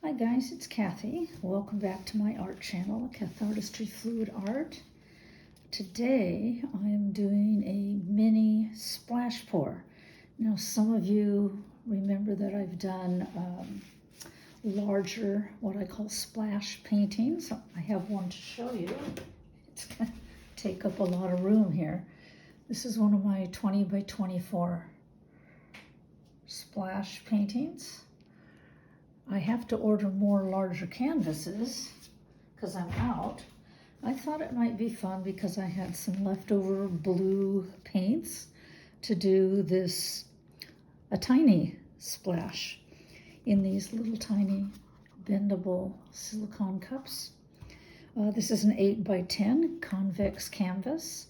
Hi guys, it's Kathy. Welcome back to my art channel, Kath Artistry Fluid Art. Today I am doing a mini splash pour. Now some of you remember that I've done larger, what I call splash paintings. I have one to show you. It's going to take up a lot of room here. This is one of my 20 by 24 splash paintings. I have to order more larger canvases because I'm out. I thought it might be fun because I had some leftover blue paints to do this, a tiny splash in these little tiny bendable silicone cups. This is an 8 by 10 convex canvas.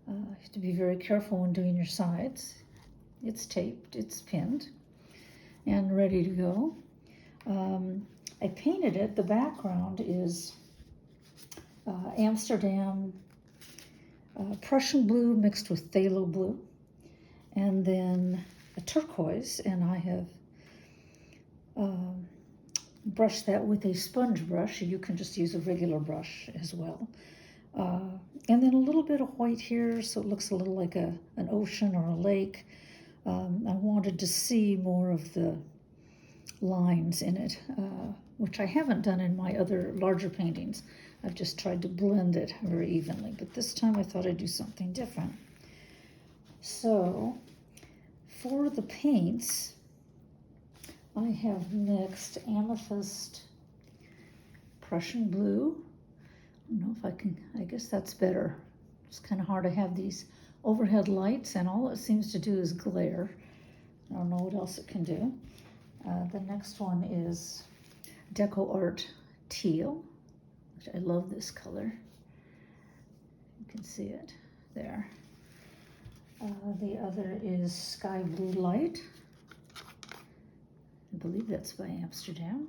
You have to be very careful when doing your sides. It's taped, it's pinned, and ready to go. I painted it. The background is Amsterdam Prussian blue mixed with Thalo blue, and then a turquoise, and I have brushed that with a sponge brush. You can just use a regular brush as well. And then a little bit of white here, so it looks a little like an ocean or a lake. I wanted to see more of the lines in it, which I haven't done in my other larger paintings. I've just tried to blend it very evenly, but this time I thought I'd do something different. So for the paints, I have mixed amethyst, Prussian blue. I don't know if I can, I guess that's better. It's kind of hard to have these overhead lights and all it seems to do is glare. I don't know what else it can do. The next one is Deco Art Teal, which I love this color. You can see it there. The other is Sky Blue Light. I believe that's by Amsterdam.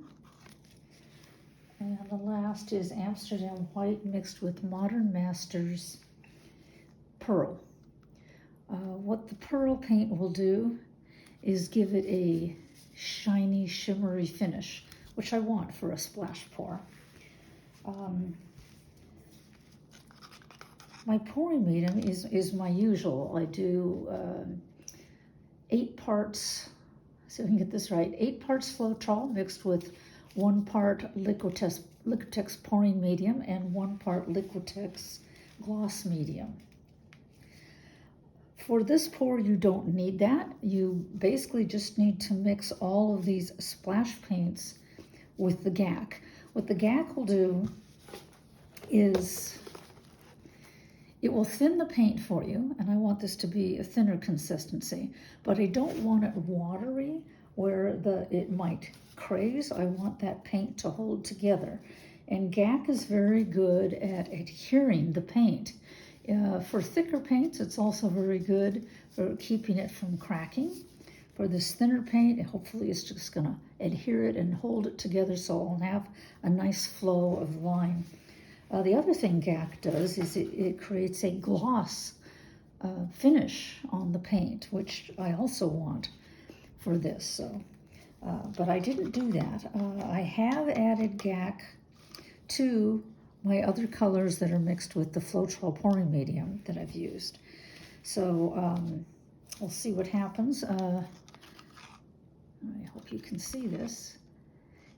And the last is Amsterdam White mixed with Modern Masters Pearl. What the pearl paint will do is give it a shiny, shimmery finish, which I want for a splash pour. My pouring medium is my usual. I do 8 parts, see if I can get this right, 8 parts Floetrol mixed with 1 part Liquitex pouring medium and 1 part Liquitex gloss medium. For this pour, you don't need that. You basically just need to mix all of these splash paints with the GAC. What the GAC will do is it will thin the paint for you, and I want this to be a thinner consistency, but I don't want it watery where it might craze. I want that paint to hold together. And GAC is very good at adhering the paint. For thicker paints, it's also very good for keeping it from cracking. For this thinner paint, hopefully it's just gonna adhere it and hold it together so I'll have a nice flow of line. The other thing GAC does is it creates a gloss finish on the paint, which I also want for this. So, but I didn't do that. I have added GAC to my other colors that are mixed with the Floetrol pouring medium that I've used. So we'll see what happens. I hope you can see this.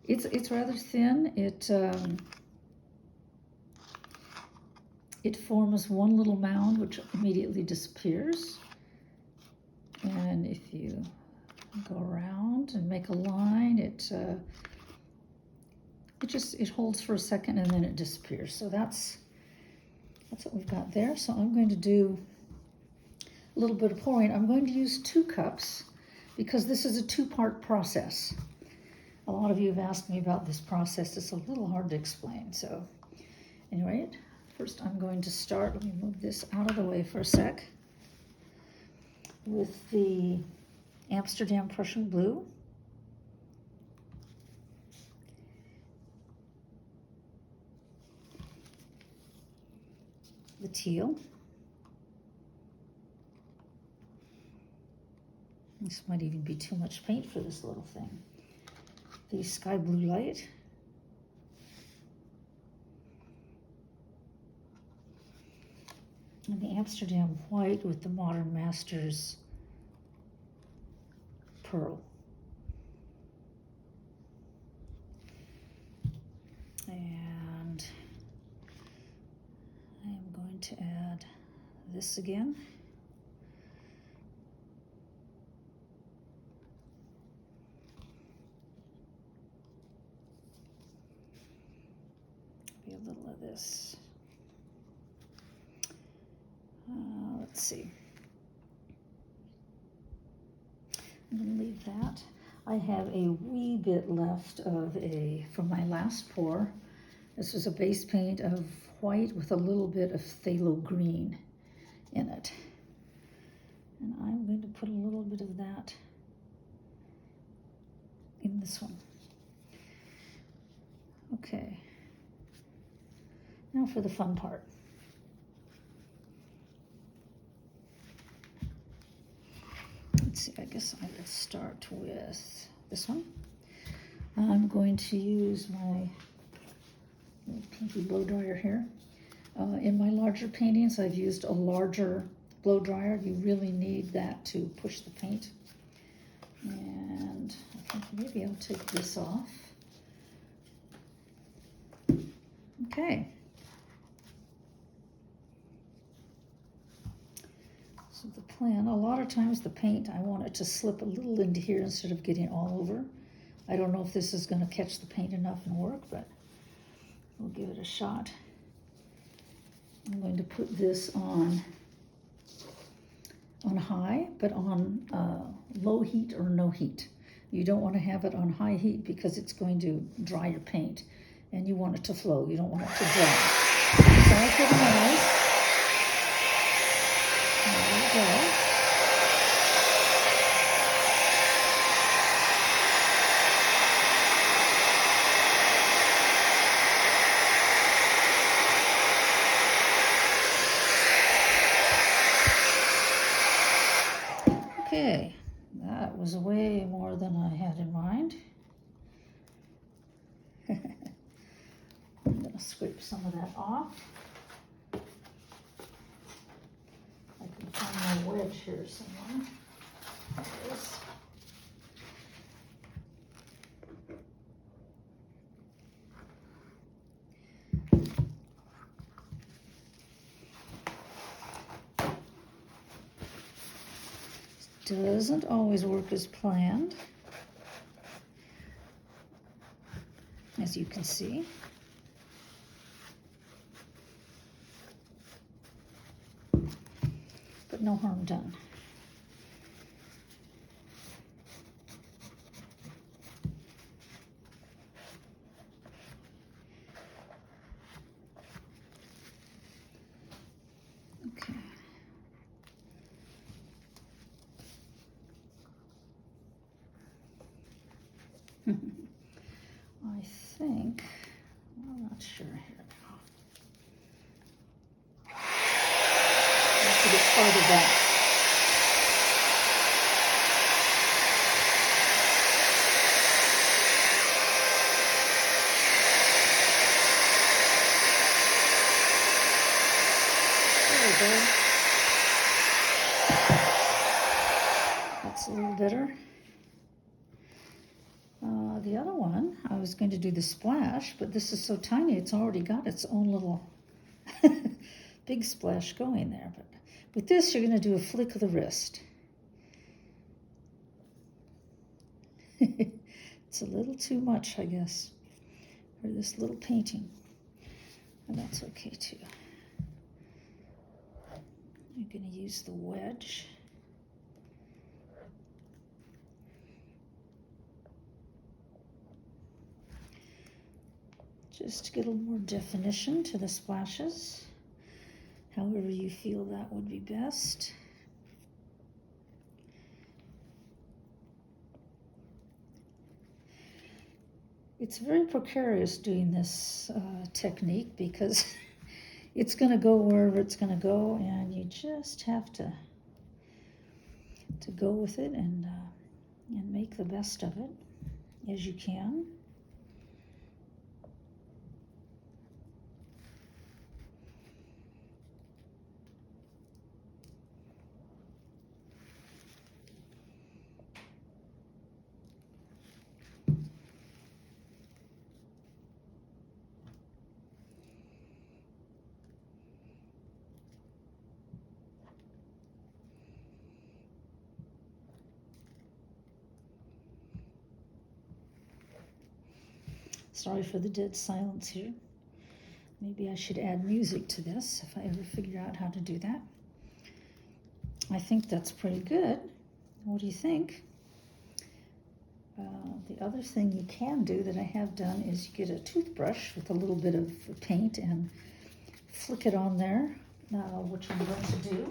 It's rather thin. It forms one little mound which immediately disappears. And if you go around and make a line, it holds for a second and then it disappears. So that's what we've got there. So I'm going to do a little bit of pouring. I'm going to use 2 cups because this is a 2-part process. A lot of you have asked me about this process. It's a little hard to explain. So anyway, first I'm going to start, let me move this out of the way for a sec, with the Amsterdam Prussian blue. The teal. This might even be too much paint for this little thing. the sky blue light. And the Amsterdam white with the Modern Masters pearl. And I am going to add this again. Be a little of this. Let's see. I'm going to leave that. I have a wee bit left of from my last pour. This was a base paint of white with a little bit of phthalo green in it. And I'm going to put a little bit of that in this one. Okay. Now for the fun part. Let's see, I guess I will start with this one. I'm going to use my little pinky blow dryer here. In my larger paintings, I've used a larger blow dryer. You really need that to push the paint. And I think maybe I'll take this off. Okay. So the plan, a lot of times the paint, I want it to slip a little into here instead of getting all over. I don't know if this is going to catch the paint enough and work, but we'll give it a shot. I'm going to put this on high, but on low heat or no heat. You don't want to have it on high heat because it's going to dry your paint, and you want it to flow. You don't want it to dry. So I put it on. There we go. Okay, that was way more than I had in mind. I'm going to scrape some of that off. I can find my wedge here somewhere. There it is. Doesn't always work as planned, as you can see. But no harm done. Okay. I think, I'm not sure here now. I have to get part of that. There we go. That's a little better. The other one, I was going to do the splash, but this is so tiny, it's already got its own little big splash going there. But with this, you're going to do a flick of the wrist. It's a little too much, I guess, for this little painting. And that's okay, too. You're going to use the wedge. Just to get a little more definition to the splashes. However you feel that would be best. It's very precarious doing this technique because it's going to go wherever it's going to go, and you just have to go with it and make the best of it as you can. Sorry for the dead silence here. Maybe I should add music to this if I ever figure out how to do that. I think that's pretty good. What do you think? The other thing you can do that I have done is you get a toothbrush with a little bit of paint and flick it on there, which I'm going to do.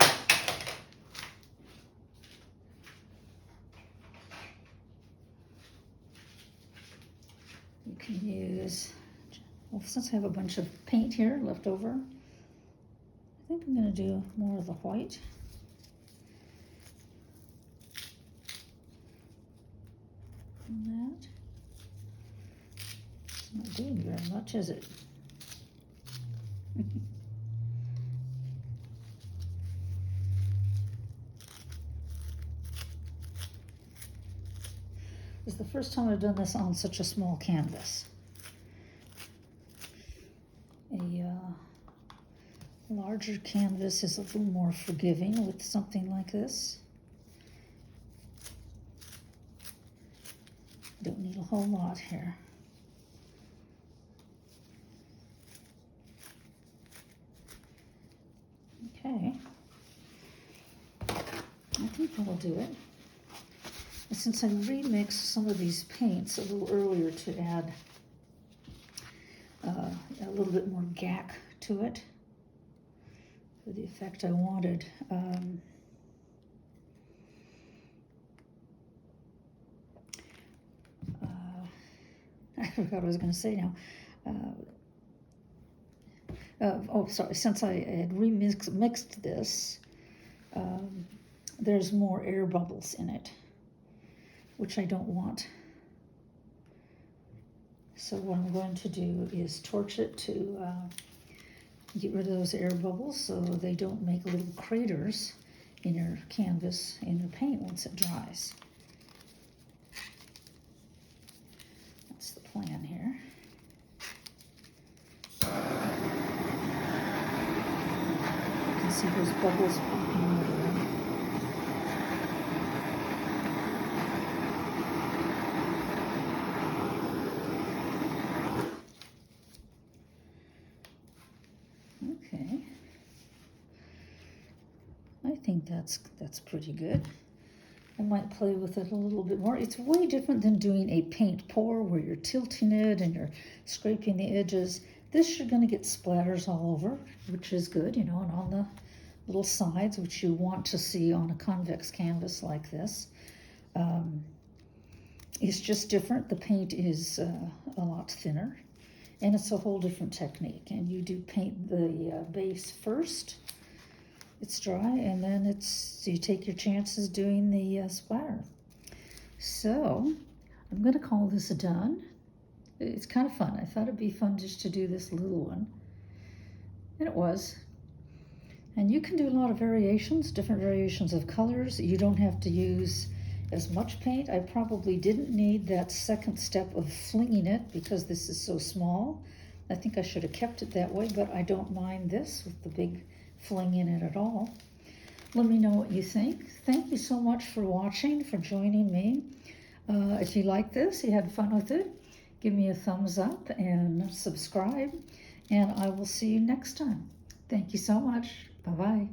You can use, well, since I have a bunch of paint here left over, I think I'm going to do more of the white. And that. It's not doing very much, is it? This is the first time I've done this on such a small canvas. A larger canvas is a little more forgiving with something like this. Don't need a whole lot here. Okay. I think that'll do it. And since I remixed some of these paints a little earlier to add a little bit more gack to it for the effect I wanted, I forgot what I was going to say now. Oh, sorry. Since I had remixed this, there's more air bubbles in it, which I don't want. So what I'm going to do is torch it to get rid of those air bubbles so they don't make little craters in your canvas, in your paint once it dries. That's the plan here. You can see those bubbles popping out of them. Okay. I think that's pretty good. I might play with it a little bit more. It's way different than doing a paint pour where you're tilting it and you're scraping the edges. This you're going to get splatters all over, which is good, you know, and on the little sides, which you want to see on a convex canvas like this. It's just different. The paint is a lot thinner, and it's a whole different technique. And you do paint the base first. It's dry, and then you take your chances doing the splatter. So I'm going to call this done. It's kind of fun. I thought it'd be fun just to do this little one, and it was. And you can do a lot of variations, different variations of colors. You don't have to use as much paint. I probably didn't need that second step of flinging it because this is so small. I think I should have kept it that way, but I don't mind this with the big fling in it at all. Let me know what you think. Thank you so much for watching, for joining me. If you like this, you had fun with it, give me a thumbs up and subscribe, and I will see you next time. Thank you so much. Bye-bye.